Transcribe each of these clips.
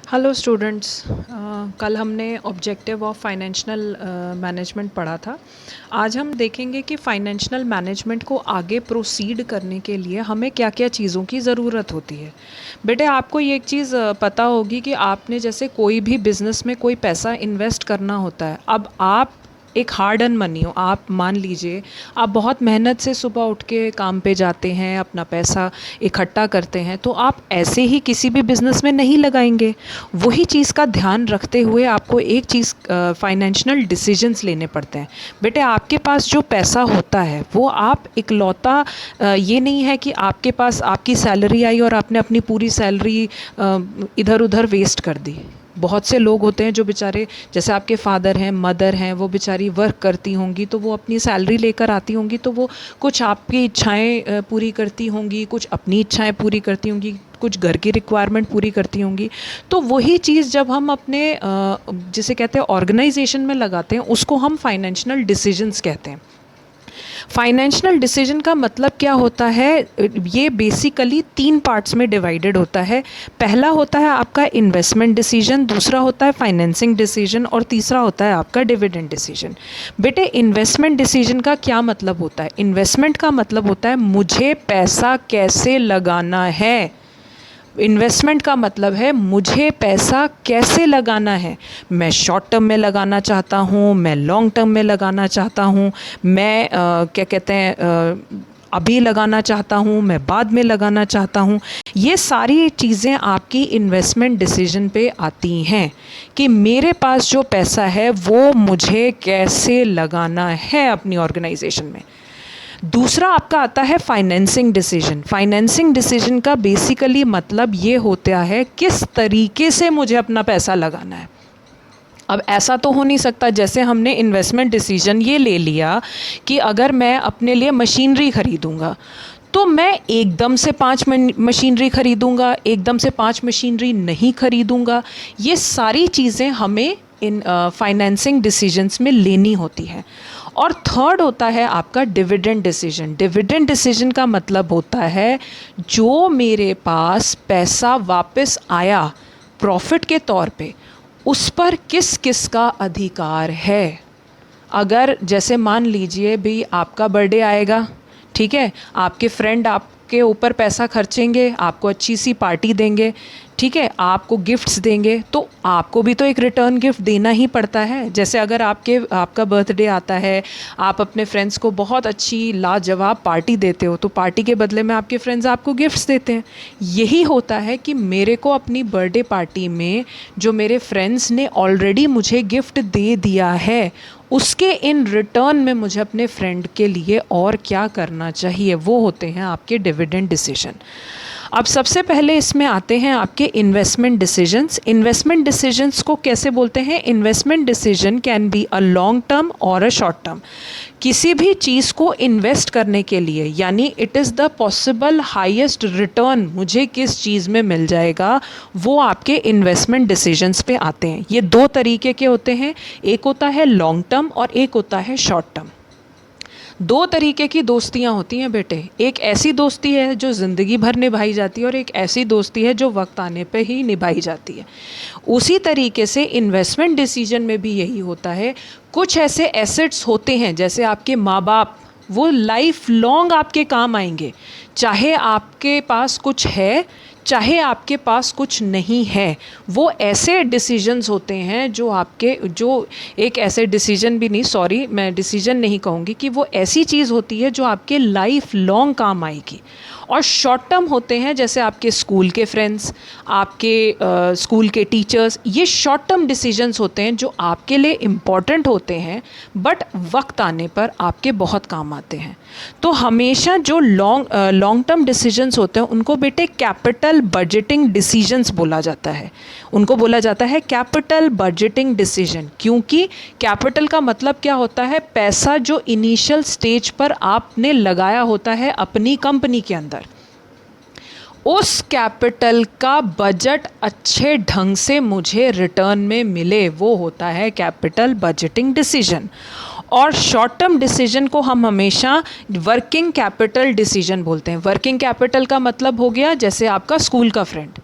Hello students. कल हमने objective of financial management पढ़ा था। आज हम देखेंगे कि फाइनेंशियल मैनेजमेंट को आगे प्रोसीड करने के लिए हमें क्या क्या चीज़ों की ज़रूरत होती है। बेटे, आपको ये एक चीज़ पता होगी कि आपने जैसे कोई भी बिज़नेस में कोई पैसा इन्वेस्ट करना होता है। अब आप एक हार्ड अर्न मनी हो, आप मान लीजिए आप बहुत मेहनत से सुबह उठ के काम पे जाते हैं, अपना पैसा इकट्ठा करते हैं, तो आप ऐसे ही किसी भी बिज़नेस में नहीं लगाएंगे। वही चीज़ का ध्यान रखते हुए आपको एक चीज़ फाइनेंशियल डिसीजंस लेने पड़ते हैं। बेटे, आपके पास जो पैसा होता है वो आप इकलौता ये नहीं है कि आपके पास आपकी सैलरी आई और आपने अपनी पूरी सैलरी इधर उधर वेस्ट कर दी। बहुत से लोग होते हैं जो बेचारे, जैसे आपके फादर हैं, मदर हैं, वो बेचारी वर्क करती होंगी तो वो अपनी सैलरी लेकर आती होंगी, तो वो कुछ आपकी इच्छाएं पूरी करती होंगी, कुछ अपनी इच्छाएं पूरी करती होंगी, कुछ घर की रिक्वायरमेंट पूरी करती होंगी। तो वही चीज़ जब हम अपने जिसे कहते हैं ऑर्गेनाइजेशन में लगाते हैं, उसको हम फाइनेंशियल डिसीजंस कहते हैं। फाइनेंशियल डिसीजन का मतलब क्या होता है? ये बेसिकली 3 पार्ट्स में डिवाइडेड होता है। पहला होता है आपका इन्वेस्टमेंट डिसीजन, दूसरा होता है फाइनेंसिंग डिसीजन और तीसरा होता है आपका डिविडेंड डिसीजन। बेटे, इन्वेस्टमेंट डिसीजन का क्या मतलब होता है? इन्वेस्टमेंट का मतलब होता है मुझे पैसा कैसे लगाना है। इन्वेस्टमेंट का मतलब है मुझे पैसा कैसे लगाना है। मैं शॉर्ट टर्म में लगाना चाहता हूँ, मैं लॉन्ग टर्म में लगाना चाहता हूँ, मैं क्या कहते हैं अभी लगाना चाहता हूँ, मैं बाद में लगाना चाहता हूँ। ये सारी चीज़ें आपकी इन्वेस्टमेंट डिसीजन पे आती हैं कि मेरे पास जो पैसा है वो मुझे कैसे लगाना है अपनी ऑर्गेनाइजेशन में। दूसरा आपका आता है फाइनेंसिंग डिसीजन। फाइनेंसिंग डिसीजन का बेसिकली मतलब ये होता है किस तरीके से मुझे अपना पैसा लगाना है। अब ऐसा तो हो नहीं सकता जैसे हमने इन्वेस्टमेंट डिसीजन ये ले लिया कि अगर मैं अपने लिए मशीनरी ख़रीदूँगा तो मैं एकदम से 5 मशीनरी ख़रीदूँगा, एकदम से 5 मशीनरी नहीं ख़रीदूँगा। ये सारी चीज़ें हमें इन फाइनेंसिंग डिसीजंस में लेनी होती है। और थर्ड होता है आपका डिविडेंड डिसीजन। डिविडेंड डिसीजन का मतलब होता है जो मेरे पास पैसा वापस आया प्रॉफिट के तौर पे, उस पर किस किस का अधिकार है। अगर जैसे मान लीजिए भी आपका बर्थडे आएगा, ठीक है, आपके फ्रेंड आपके ऊपर पैसा खर्चेंगे, आपको अच्छी सी पार्टी देंगे, ठीक है, आपको गिफ्ट्स देंगे, तो आपको भी तो एक रिटर्न गिफ्ट देना ही पड़ता है। जैसे अगर आपका बर्थडे आता है, आप अपने फ्रेंड्स को बहुत अच्छी लाजवाब पार्टी देते हो, तो पार्टी के बदले में आपके फ्रेंड्स आपको गिफ्ट्स देते हैं। यही होता है कि मेरे को अपनी बर्थडे पार्टी में जो मेरे फ्रेंड्स ने ऑलरेडी मुझे गिफ्ट दे दिया है, उसके इन रिटर्न में मुझे अपने फ्रेंड के लिए और क्या करना चाहिए, वो होते हैं आपके डिविडेंड डिसीजन। अब सबसे पहले इसमें आते हैं आपके इन्वेस्टमेंट डिसीजंस। इन्वेस्टमेंट डिसीजंस को कैसे बोलते हैं? Investment decision can be a long term और अ शॉर्ट टर्म। किसी भी चीज़ को इन्वेस्ट करने के लिए, यानी it is the possible highest return मुझे किस चीज़ में मिल जाएगा, वो आपके इन्वेस्टमेंट डिसीजंस पे आते हैं। ये 2 तरीके के होते हैं, एक होता है लॉन्ग टर्म और एक होता है शॉर्ट टर्म। 2 तरीके की दोस्तियाँ होती हैं बेटे। एक ऐसी दोस्ती है जो ज़िंदगी भर निभाई जाती है और एक ऐसी दोस्ती है जो वक्त आने पे ही निभाई जाती है। उसी तरीके से इन्वेस्टमेंट डिसीजन में भी यही होता है। कुछ ऐसे एसेट्स होते हैं, जैसे आपके माँ बाप, वो लाइफ लॉन्ग आपके काम आएंगे, चाहे आपके पास कुछ है चाहे आपके पास कुछ नहीं है। वो ऐसे डिसीजंस होते हैं जो एक ऐसे डिसीजन भी नहीं, सॉरी मैं डिसीजन नहीं कहूँगी, कि वो ऐसी चीज़ होती है जो आपके लाइफ लॉन्ग काम आएगी। और शॉर्ट टर्म होते हैं जैसे आपके स्कूल के फ्रेंड्स, आपके स्कूल के टीचर्स। ये शॉर्ट टर्म डिसीजंस होते हैं जो आपके लिए इम्पॉर्टेंट होते हैं बट वक्त आने पर आपके बहुत काम आते हैं। तो हमेशा जो लॉन्ग टर्म डिसीजंस होते हैं उनको बेटे कैपिटल बजटिंग डिसीजंस बोला जाता है। उनको बोला जाता है कैपिटल बजटिंग डिसीजन, क्योंकि कैपिटल का मतलब क्या होता है? पैसा जो इनिशियल स्टेज पर आपने लगाया होता है अपनी कंपनी के अंदर, उस कैपिटल का बजट अच्छे ढंग से मुझे रिटर्न में मिले, वो होता है कैपिटल बजटिंग डिसीजन। और शॉर्ट टर्म डिसीजन को हम हमेशा वर्किंग कैपिटल डिसीजन बोलते हैं। वर्किंग कैपिटल का मतलब हो गया जैसे आपका स्कूल का फ्रेंड।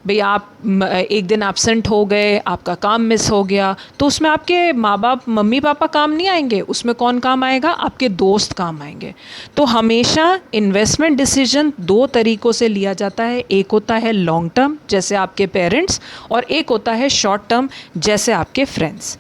भाई आप एक दिन एब्सेंट हो गए, आपका काम मिस हो गया, तो उसमें आपके माँ बाप मम्मी पापा काम नहीं आएंगे, उसमें कौन काम आएगा? आपके दोस्त काम आएंगे। तो हमेशा इन्वेस्टमेंट डिसीजन दो तरीक़ों से लिया जाता है, एक होता है लॉन्ग टर्म जैसे आपके पेरेंट्स, और एक होता है शॉर्ट टर्म जैसे आपके फ्रेंड्स।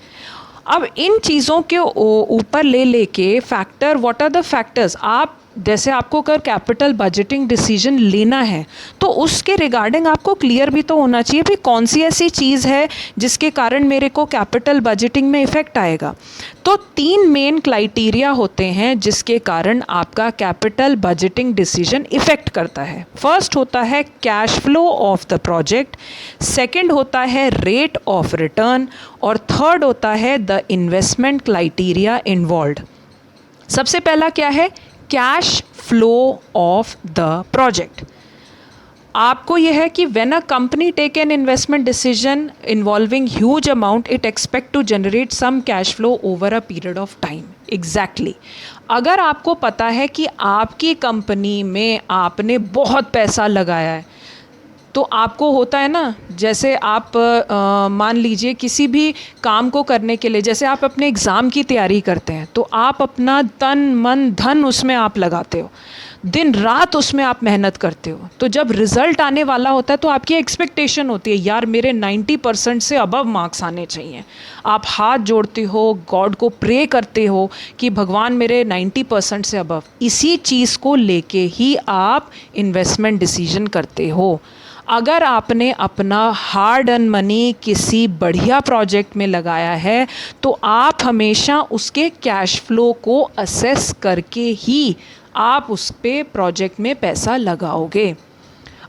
अब इन चीज़ों के ऊपर ले लेके factor, what are the factors, आप जैसे आपको अगर कैपिटल बजटिंग डिसीजन लेना है तो उसके रिगार्डिंग आपको क्लियर भी तो होना चाहिए भी कौन सी ऐसी चीज़ है जिसके कारण मेरे को कैपिटल बजटिंग में इफ़ेक्ट आएगा। तो 3 मेन क्राइटेरिया होते हैं जिसके कारण आपका कैपिटल बजटिंग डिसीजन इफ़ेक्ट करता है। फर्स्ट होता है cash flow of the project, second होता है रेट ऑफ रिटर्न, और थर्ड होता है द इन्वेस्टमेंट क्राइटेरिया इन्वॉल्व्ड। सबसे पहला क्या है? Cash flow of the project. आपको यह है कि when a company take an investment decision involving huge amount, it expect to generate some cash flow over a period of time. Exactly, अगर आपको पता है कि आपकी कंपनी में आपने बहुत पैसा लगाया है, तो आपको होता है ना, जैसे आप मान लीजिए किसी भी काम को करने के लिए, जैसे आप अपने एग्ज़ाम की तैयारी करते हैं तो आप अपना तन मन धन उसमें आप लगाते हो, दिन रात उसमें आप मेहनत करते हो। तो जब रिज़ल्ट आने वाला होता है तो आपकी एक्सपेक्टेशन होती है यार मेरे 90% से अबव मार्क्स आने चाहिए। आप हाथ जोड़ते हो, गॉड को प्रे करते हो कि भगवान मेरे 90% से अबव। इसी चीज़ को लेके ही आप इन्वेस्टमेंट डिसीजन करते हो। अगर आपने अपना हार्ड अर्न मनी किसी बढ़िया प्रोजेक्ट में लगाया है तो आप हमेशा उसके कैश फ्लो को असेस करके ही आप उस पे प्रोजेक्ट में पैसा लगाओगे।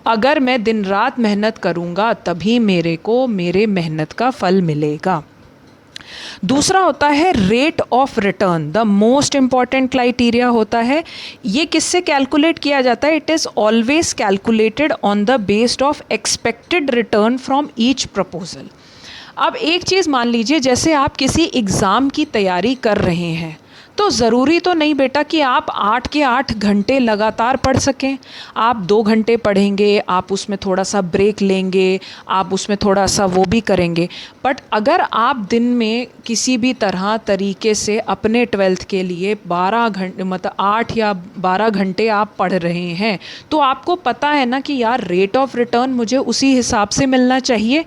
अगर मैं दिन रात मेहनत करूँगा तभी मेरे को मेरे मेहनत का फल मिलेगा। दूसरा होता है rate of return, the most important criteria होता है। ये किससे कैलकुलेट किया जाता है? It is always calculated on the based of expected return from each proposal. अब एक चीज़ मान लीजिए, जैसे आप किसी एग्ज़ाम की तैयारी कर रहे हैं तो ज़रूरी तो नहीं बेटा कि आप 8 के 8 घंटे लगातार पढ़ सकें। आप 2 घंटे पढ़ेंगे, आप उसमें थोड़ा सा ब्रेक लेंगे, आप उसमें थोड़ा सा वो भी करेंगे। बट अगर आप दिन में किसी भी तरह तरीके से अपने 12th के लिए 12 घंटे, मतलब 8 या 12 घंटे आप पढ़ रहे हैं, तो आपको पता है ना कि यार रेट ऑफ रिटर्न मुझे उसी हिसाब से मिलना चाहिए।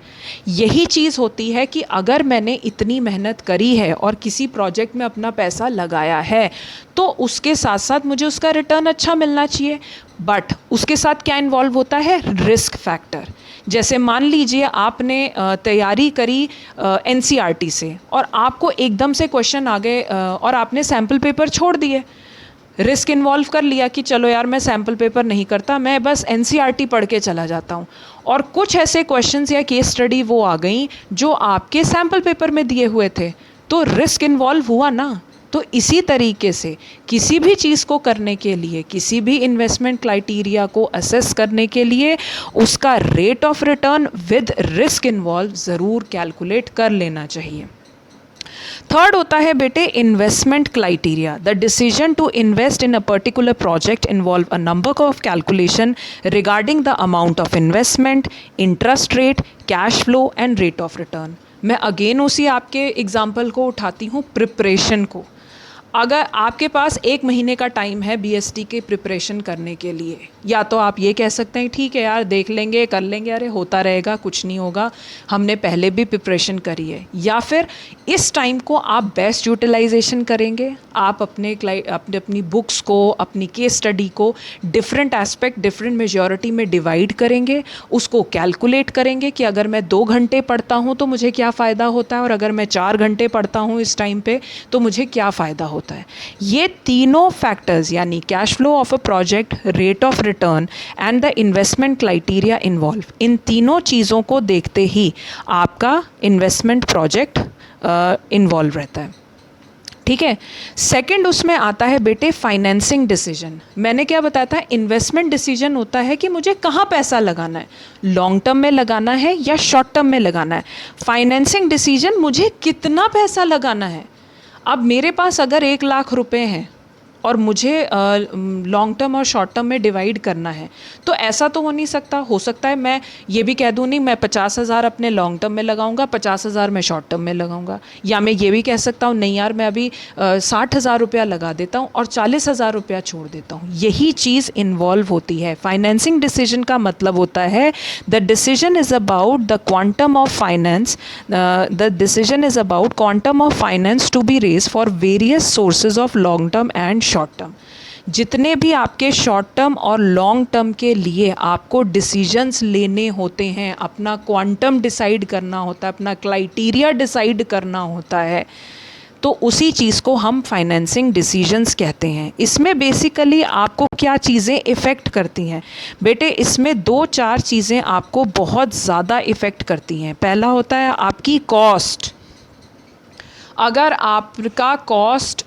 यही चीज़ होती है कि अगर मैंने इतनी मेहनत करी है और किसी प्रोजेक्ट में अपना पैसा लगाया है तो उसके साथ साथ मुझे उसका रिटर्न अच्छा मिलना चाहिए। बट उसके साथ क्या इन्वॉल्व होता है? Risk factor. जैसे मान लीजिए आपने तैयारी करी एनसीईआरटी से और आपको एकदम से क्वेश्चन आ गए और आपने सैम्पल पेपर छोड़ दिए। रिस्क इन्वॉल्व कर लिया कि चलो यार मैं सैम्पल पेपर नहीं करता, मैं बस एनसीईआरटी पढ़ के चला जाता हूँ, और कुछ ऐसे क्वेश्चंस या केस स्टडी वो आ गई जो आपके सैम्पल पेपर में दिए हुए थे, तो रिस्क इन्वॉल्व हुआ ना। तो इसी तरीके से किसी भी चीज़ को करने के लिए, किसी भी इन्वेस्टमेंट क्राइटेरिया को असेस करने के लिए उसका rate of return with risk involve ज़रूर कैलकुलेट कर लेना चाहिए। थर्ड होता है बेटे investment criteria. The decision to invest in a particular project involve a number of calculation regarding the amount of investment, interest rate, cash flow and rate of return. मैं again उसी आपके example को उठाती हूँ, preparation को। अगर आपके पास 1 महीने का टाइम है बीएसटी के प्रिपरेशन करने के लिए, या तो आप ये कह सकते हैं ठीक है यार देख लेंगे कर लेंगे, अरे होता रहेगा कुछ नहीं होगा, हमने पहले भी प्रिपरेशन करी है। या फिर इस टाइम को आप बेस्ट यूटिलाइजेशन करेंगे, आप अपनी बुक्स को, अपनी केस स्टडी को डिफरेंट एस्पेक्ट, डिफरेंट मेजॉरिटी में डिवाइड करेंगे, उसको कैलकुलेट करेंगे कि अगर मैं 2 घंटे पढ़ता हूँ तो मुझे क्या फ़ायदा होता है, और अगर मैं 4 घंटे पढ़ता हूँ इस टाइम पे तो मुझे क्या फ़ायदा होता है। ये तीनों फैक्टर्स यानी cash flow of a project, rate of return and the investment criteria involve, इन तीनों चीज़ों को देखते ही आपका इन्वेस्टमेंट प्रोजेक्ट इन्वॉल्व रहता है। ठीक है। सेकंड उसमें आता है बेटे फाइनेंसिंग डिसीजन। मैंने क्या बताया था, इन्वेस्टमेंट डिसीजन होता है कि मुझे कहाँ पैसा लगाना है, लॉन्ग टर्म में लगाना है या शॉर्ट टर्म में लगाना है। फाइनेंसिंग डिसीजन मुझे कितना पैसा लगाना है। अब मेरे पास अगर 1 लाख रुपए हैं और मुझे लॉन्ग टर्म और शॉर्ट टर्म में डिवाइड करना है, तो ऐसा तो हो नहीं सकता। हो सकता है मैं ये भी कह दूँ नहीं मैं 50,000 अपने लॉन्ग टर्म में लगाऊंगा, 50,000 मैं शॉर्ट टर्म में लगाऊंगा, या मैं ये भी कह सकता हूँ नहीं यार मैं अभी 60,000 रुपया लगा देता हूँ और 40,000 रुपया छोड़ देता हूँ। यही चीज़ इन्वॉल्व होती है। फाइनेंसिंग डिसीजन का मतलब होता है the decision is about the quantum of finance, the decision is about quantum of finance to be raise for various sources of long term and short term. जितने भी आपके शॉर्ट टर्म और long term के लिए आपको decisions लेने होते हैं, अपना क्वांटम डिसाइड करना होता है, अपना क्राइटेरिया डिसाइड करना होता है, तो उसी चीज़ को हम फाइनेंसिंग डिसीजंस कहते हैं। इसमें बेसिकली आपको क्या चीज़ें इफ़ेक्ट करती हैं बेटे, इसमें 2-4 चीज़ें आपको बहुत ज़्यादा इफ़ेक्ट करती हैं। पहला होता है आपकी कॉस्ट। अगर आपका कॉस्ट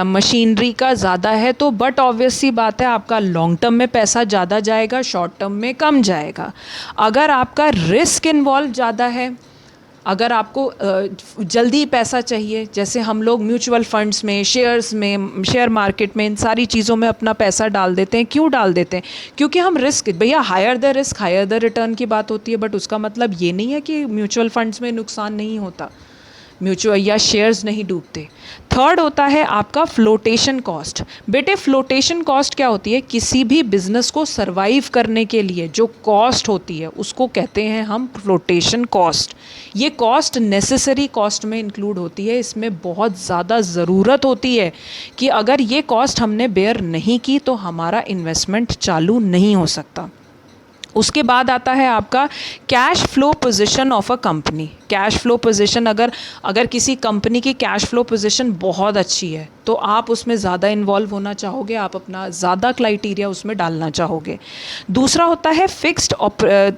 मशीनरी का ज़्यादा है तो बट ऑब्वियस सी बात है आपका लॉन्ग टर्म में पैसा ज़्यादा जाएगा, शॉर्ट टर्म में कम जाएगा। अगर आपका रिस्क इन्वॉल्व ज़्यादा है, अगर आपको जल्दी पैसा चाहिए, जैसे हम लोग म्यूचुअल फंड्स में, शेयर्स में, शेयर मार्केट में, इन सारी चीज़ों में अपना पैसा डाल देते हैं। क्यों डाल देते हैं? क्योंकि हम रिस्क, भैया higher the risk higher the return की बात होती है, बट उसका मतलब ये नहीं है कि म्यूचुअल फंड्स में नुकसान नहीं होता, म्यूचुअल या शेयर्स नहीं डूबते। थर्ड होता है आपका फ्लोटेशन कॉस्ट। बेटे फ्लोटेशन कॉस्ट क्या होती है? किसी भी बिजनेस को सरवाइव करने के लिए जो कॉस्ट होती है उसको कहते हैं हम फ्लोटेशन कॉस्ट। ये कॉस्ट नेसेसरी कॉस्ट में इंक्लूड होती है। इसमें बहुत ज़्यादा ज़रूरत होती है कि अगर ये कॉस्ट हमने बेयर नहीं की तो हमारा इन्वेस्टमेंट चालू नहीं हो सकता। उसके बाद आता है आपका cash flow position of a company. Cash flow position, अगर किसी कंपनी की कैश फ्लो पोजीशन बहुत अच्छी है तो आप उसमें ज़्यादा इन्वॉल्व होना चाहोगे, आप अपना ज़्यादा क्राइटेरिया उसमें डालना चाहोगे। दूसरा होता है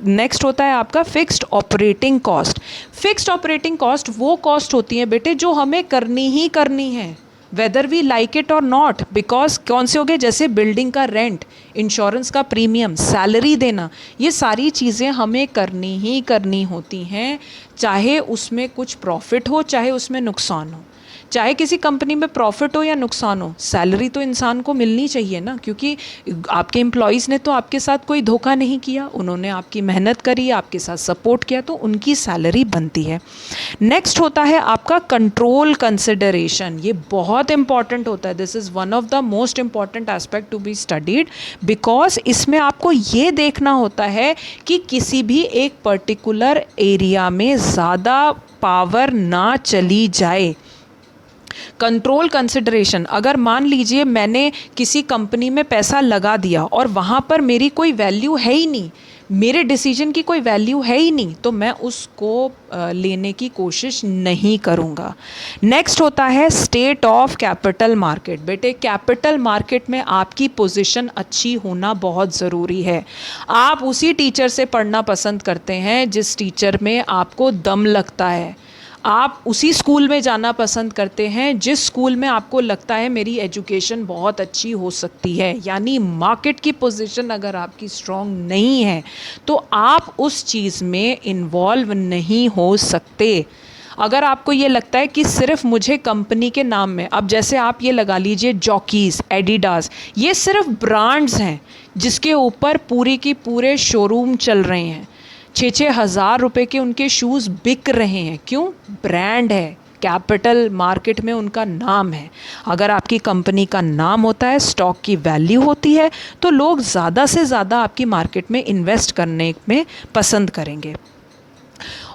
नेक्स्ट होता है आपका fixed operating cost. Fixed operating cost वो कॉस्ट होती है बेटे जो हमें करनी ही करनी है, वेदर वी लाइक इट और नॉट। बिकॉज कौन से हो गए? जैसे बिल्डिंग का रेंट, इंश्योरेंस का प्रीमियम, सैलरी देना, ये सारी चीज़ें हमें करनी ही करनी होती हैं, चाहे उसमें कुछ प्रॉफिट हो चाहे उसमें नुकसान हो। चाहे किसी कंपनी में प्रॉफिट हो या नुकसान हो, सैलरी तो इंसान को मिलनी चाहिए ना, क्योंकि आपके एम्प्लॉयज़ ने तो आपके साथ कोई धोखा नहीं किया, उन्होंने आपकी मेहनत करी, आपके साथ सपोर्ट किया, तो उनकी सैलरी बनती है। नेक्स्ट होता है आपका कंट्रोल कंसिडरेशन। ये बहुत इंपॉर्टेंट होता है। This is one of the most important aspect to be studied, because इसमें आपको ये देखना होता है कि किसी भी एक पर्टिकुलर एरिया में ज़्यादा पावर ना चली जाए। कंट्रोल कंसिडरेशन, अगर मान लीजिए मैंने किसी कंपनी में पैसा लगा दिया और वहाँ पर मेरी कोई वैल्यू है ही नहीं, मेरे डिसीजन की कोई वैल्यू है ही नहीं, तो मैं उसको लेने की कोशिश नहीं करूँगा। नेक्स्ट होता है स्टेट ऑफ कैपिटल मार्केट। बेटे कैपिटल मार्केट में आपकी पोजीशन अच्छी होना बहुत ज़रूरी है। आप उसी टीचर से पढ़ना पसंद करते हैं जिस टीचर में आपको दम लगता है, आप उसी स्कूल में जाना पसंद करते हैं जिस स्कूल में आपको लगता है मेरी एजुकेशन बहुत अच्छी हो सकती है। यानी मार्केट की पोजीशन अगर आपकी स्ट्रॉन्ग नहीं है तो आप उस चीज़ में इन्वॉल्व नहीं हो सकते। अगर आपको ये लगता है कि सिर्फ मुझे कंपनी के नाम में, अब जैसे आप ये लगा लीजिए जॉकीज़, एडिडास, ये सिर्फ ब्रांड्स हैं जिसके ऊपर पूरी की पूरे शोरूम चल रहे हैं, 6-6 हज़ार रुपये के उनके शूज़ बिक रहे हैं। क्यों? ब्रांड है, कैपिटल मार्केट में उनका नाम है। अगर आपकी कंपनी का नाम होता है, स्टॉक की वैल्यू होती है, तो लोग ज़्यादा से ज़्यादा आपकी मार्केट में इन्वेस्ट करने में पसंद करेंगे।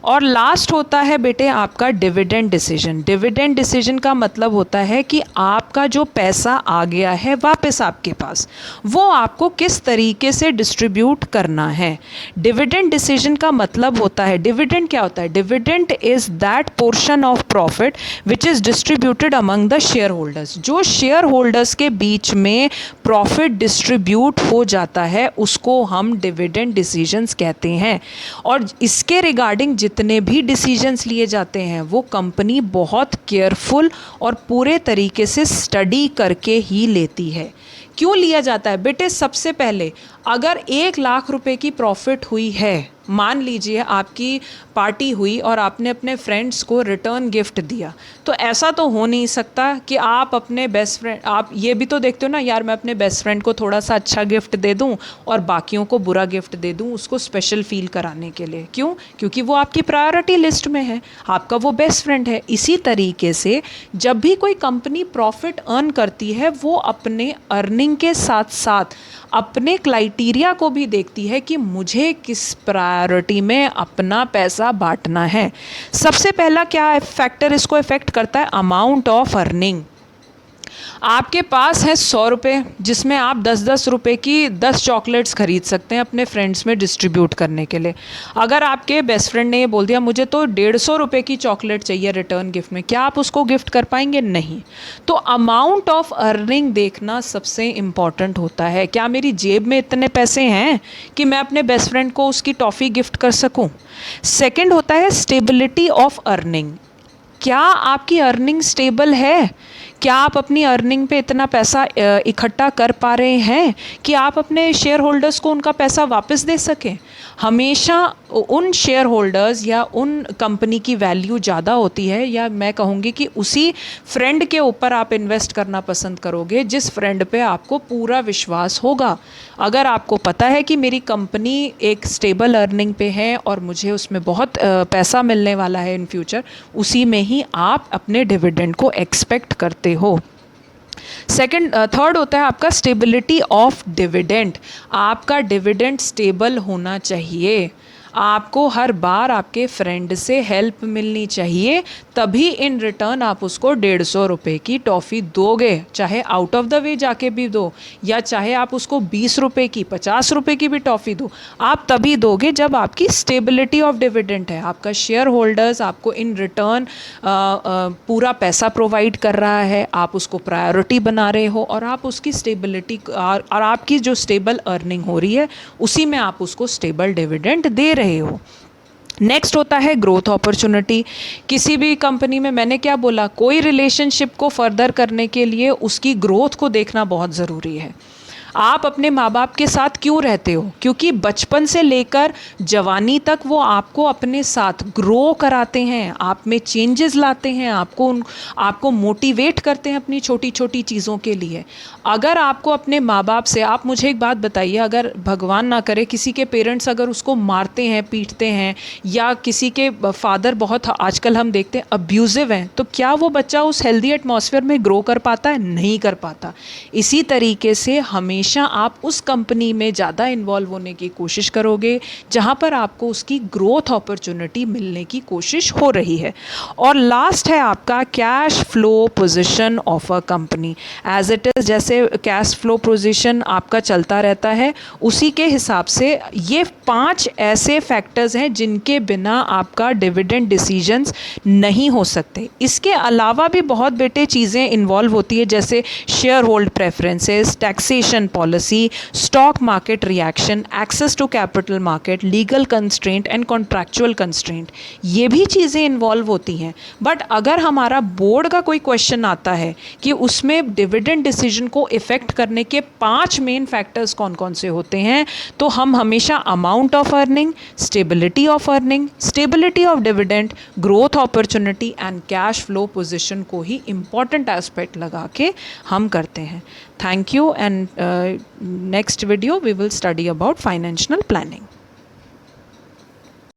और लास्ट होता है बेटे आपका डिविडेंड डिसीजन। डिविडेंड डिसीजन का मतलब होता है कि आपका जो पैसा आ गया है वापस आपके पास, वो आपको किस तरीके से डिस्ट्रीब्यूट करना है। डिविडेंड डिसीजन का मतलब होता है, डिविडेंड क्या होता है? Dividend is that portion of profit which is distributed among the share holders. जो शेयर होल्डर्स के बीच में प्रॉफिट डिस्ट्रीब्यूट हो जाता है उसको हम डिविडेंड डिसीजंस कहते हैं। और इसके रिगार्डिंग जितने भी डिसीजंस लिए जाते हैं वो कंपनी बहुत केयरफुल और पूरे तरीके से स्टडी करके ही लेती है। क्यों लिया जाता है बेटे? सबसे पहले अगर 1 लाख रुपए की प्रॉफिट हुई है, मान लीजिए आपकी पार्टी हुई और आपने अपने फ्रेंड्स को रिटर्न गिफ्ट दिया, तो ऐसा तो हो नहीं सकता कि आप अपने बेस्ट फ्रेंड, आप ये भी तो देखते हो ना यार, मैं अपने बेस्ट फ्रेंड को थोड़ा सा अच्छा गिफ्ट दे दूं और बाकियों को बुरा गिफ्ट दे दूं उसको स्पेशल फील कराने के लिए। क्यों? क्योंकि वो आपकी प्रायोरिटी लिस्ट में है, आपका वो बेस्ट फ्रेंड है। इसी तरीके से जब भी कोई कंपनी प्रॉफिट अर्न करती है, वो अपने अर्निंग के साथ साथ अपने क्राइटेरिया को भी देखती है कि मुझे किस प्रायोरिटी में अपना पैसा बांटना है। सबसे पहला क्या फैक्टर इसको इफेक्ट करता है? Amount of earning. आपके पास है 100 रुपये, जिसमें आप 10-10 रुपये की 10 चॉकलेट्स खरीद सकते हैं अपने फ्रेंड्स में डिस्ट्रीब्यूट करने के लिए। अगर आपके बेस्ट फ्रेंड ने ये बोल दिया मुझे तो 150 रुपये की चॉकलेट चाहिए रिटर्न गिफ्ट में, क्या आप उसको गिफ्ट कर पाएंगे? नहीं। तो अमाउंट ऑफ अर्निंग देखना सबसे इम्पॉर्टेंट होता है। क्या मेरी जेब में इतने पैसे हैं कि मैं अपने बेस्ट फ्रेंड को उसकी टॉफ़ी गिफ्ट कर सकूँ? सेकेंड होता है स्टेबिलिटी ऑफ अर्निंग। क्या आपकी अर्निंग स्टेबल है? क्या आप अपनी अर्निंग पे इतना पैसा इकट्ठा कर पा रहे हैं कि आप अपने शेयर होल्डर्स को उनका पैसा वापस दे सकें? हमेशा उन शेयर होल्डर्स या उन कंपनी की वैल्यू ज़्यादा होती है, या मैं कहूँगी कि उसी फ्रेंड के ऊपर आप इन्वेस्ट करना पसंद करोगे जिस फ्रेंड पे आपको पूरा विश्वास होगा। अगर आपको पता है कि मेरी कंपनी एक स्टेबल अर्निंग पे है और मुझे उसमें बहुत पैसा मिलने वाला है इन फ्यूचर, उसी में ही आप अपने डिविडेंड को एक्सपेक्ट करते हो। थर्ड होता है आपका स्टेबिलिटी ऑफ डिविडेंड। आपका डिविडेंड स्टेबल होना चाहिए। आपको हर बार आपके फ्रेंड से हेल्प मिलनी चाहिए, तभी इन रिटर्न आप उसको 150 रुपये की टॉफ़ी दोगे। चाहे आउट ऑफ द वे जाके भी दो, या चाहे आप उसको 20 रुपये की 50 रुपये की भी टॉफ़ी दो, आप तभी दोगे जब आपकी स्टेबिलिटी ऑफ डिविडेंड है। आपका शेयर होल्डर्स आपको इन रिटर्न पूरा पैसा प्रोवाइड कर रहा है, आप उसको प्रायोरिटी बना रहे हो, और आप उसकी स्टेबिलिटी और आपकी जो स्टेबल अर्निंग हो रही है उसी में आप उसको स्टेबल डिविडेंड दे रहे हो। नेक्स्ट होता है ग्रोथ अपॉर्चुनिटी। किसी भी कंपनी में मैंने क्या बोला, कोई रिलेशनशिप को फर्दर करने के लिए उसकी ग्रोथ को देखना बहुत ज़रूरी है। आप अपने माँ बाप के साथ क्यों रहते हो? क्योंकि बचपन से लेकर जवानी तक वो आपको अपने साथ ग्रो कराते हैं, आप में चेंजेस लाते हैं, आपको मोटिवेट करते हैं अपनी छोटी छोटी चीज़ों के लिए। अगर आपको अपने माँ बाप से, आप मुझे एक बात बताइए, अगर भगवान ना करे किसी के पेरेंट्स अगर उसको मारते हैं, पीटते हैं, या किसी के फादर बहुत आजकल हम देखते हैं अब्यूज़िव हैं, तो क्या वो बच्चा उस हेल्दी एटमॉस्फेयर में ग्रो कर पाता है? नहीं कर पाता। इसी तरीके से हमेशा आप उस कंपनी में ज़्यादा इन्वॉल्व होने की कोशिश करोगे जहाँ पर आपको उसकी ग्रोथ अपॉर्चुनिटी मिलने की कोशिश हो रही है। और लास्ट है आपका cash flow position of a company. As it is, जैसे कैश फ्लो पोजीशन आपका चलता रहता है, उसी के हिसाब से ये 5 ऐसे फैक्टर्स हैं जिनके बिना आपका डिविडेंड डिसीजंस नहीं हो सकते। इसके अलावा भी बहुत बेटे चीज़ें इन्वॉल्व होती है, जैसे share hold preferences, taxation policy, stock market reaction, access to capital market, legal constraint and contractual constraint, ये भी चीज़ें इन्वॉल्व होती हैं। बट अगर हमारा बोर्ड का कोई क्वेश्चन आता है कि उसमें डिविडेंड डिसीजन को इफेक्ट करने के 5 मेन फैक्टर्स कौन कौन से होते हैं, तो हम हमेशा amount of earning, stability of earning, stability of dividend, growth opportunity and cash flow position को ही इम्पॉर्टेंट एस्पेक्ट लगा के हम करते हैं। Thank you, and next video we will study about financial planning.